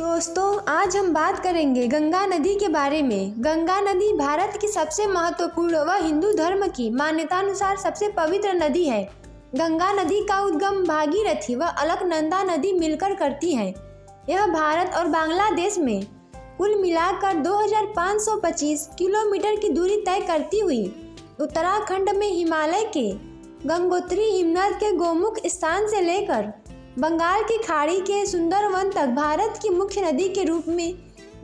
दोस्तों, आज हम बात करेंगे गंगा नदी के बारे में। गंगा नदी भारत की सबसे महत्वपूर्ण व हिंदू धर्म की मान्यतानुसार सबसे पवित्र नदी है। गंगा नदी का उद्गम भागीरथी व अलकनंदा नदी मिलकर करती है। यह भारत और बांग्लादेश में कुल मिलाकर 2525 किलोमीटर की दूरी तय करती हुई उत्तराखंड में हिमालय के गंगोत्री हिमनद के गोमुख स्थान से लेकर बंगाल की खाड़ी के सुंदरवन तक भारत की मुख्य नदी के रूप में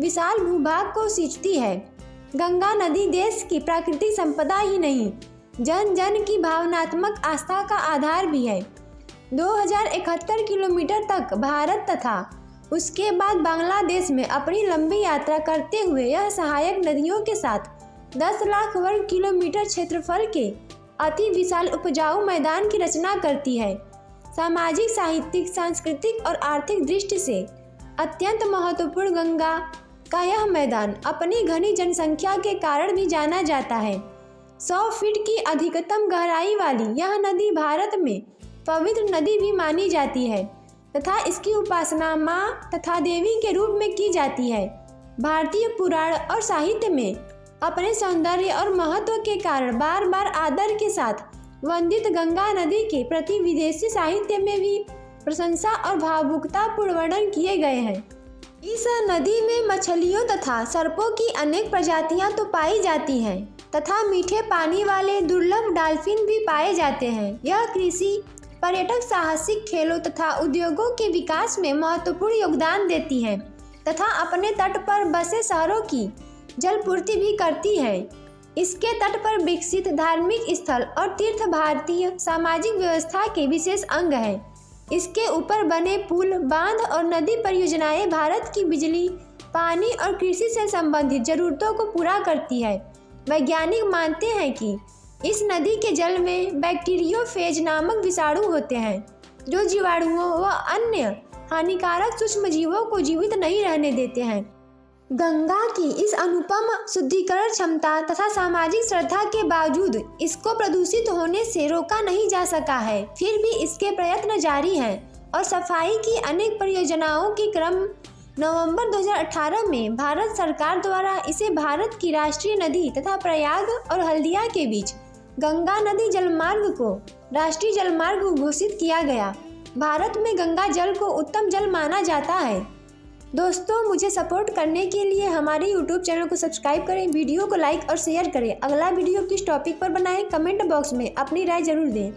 विशाल भूभाग को सींचती है। गंगा नदी देश की प्राकृतिक संपदा ही नहीं, जन जन की भावनात्मक आस्था का आधार भी है। 2071 किलोमीटर तक भारत तथा उसके बाद बांग्लादेश में अपनी लंबी यात्रा करते हुए यह सहायक नदियों के साथ 10 लाख वर्ग किलोमीटर क्षेत्रफल के अति विशाल उपजाऊ मैदान की रचना करती है। सामाजिक, साहित्यिक, सांस्कृतिक और आर्थिक दृष्टि से अत्यंत महत्वपूर्ण गंगा का यह मैदान अपनी घनी जनसंख्या के कारण भी जाना जाता है। 100 फीट की अधिकतम गहराई वाली यह नदी भारत में पवित्र नदी भी मानी जाती है तथा इसकी उपासना माँ तथा देवी के रूप में की जाती है। भारतीय पुराण और साहित्य में अपने सौंदर्य और महत्व के कारण बार बार आदर के साथ वंदित गंगा नदी के प्रति विदेशी साहित्य में भी प्रशंसा और भावुकतापूर्ण वर्णन किए गए हैं। इस नदी में मछलियों तथा सर्पों की अनेक प्रजातियां तो पाई जाती हैं तथा मीठे पानी वाले दुर्लभ डॉल्फिन भी पाए जाते हैं। यह कृषि, पर्यटक, साहसिक खेलों तथा उद्योगों के विकास में महत्वपूर्ण योगदान देती है तथा अपने तट पर बसे शहरों की जलपूर्ति भी करती है। इसके तट पर विकसित धार्मिक स्थल और तीर्थ भारतीय सामाजिक व्यवस्था के विशेष अंग है। इसके ऊपर बने पुल, बांध और नदी परियोजनाएं भारत की बिजली, पानी और कृषि से संबंधित जरूरतों को पूरा करती है। वैज्ञानिक मानते हैं कि इस नदी के जल में बैक्टीरियोफेज नामक विषाणु होते हैं जो जीवाणुओं व अन्य हानिकारक सूक्ष्मजीवों को जीवित नहीं रहने देते हैं। गंगा की इस अनुपम शुद्धिकरण क्षमता तथा सामाजिक श्रद्धा के बावजूद इसको प्रदूषित होने से रोका नहीं जा सका है। फिर भी इसके प्रयत्न जारी हैं और सफाई की अनेक परियोजनाओं के क्रम नवंबर 2018 में भारत सरकार द्वारा इसे भारत की राष्ट्रीय नदी तथा प्रयाग और हल्दिया के बीच गंगा नदी जलमार्ग को राष्ट्रीय जलमार्ग घोषित किया गया। भारत में गंगा जल को उत्तम जल माना जाता है। दोस्तों, मुझे सपोर्ट करने के लिए हमारे YouTube चैनल को सब्सक्राइब करें, वीडियो को लाइक और शेयर करें। अगला वीडियो किस टॉपिक पर बनाएं, कमेंट बॉक्स में अपनी राय जरूर दें।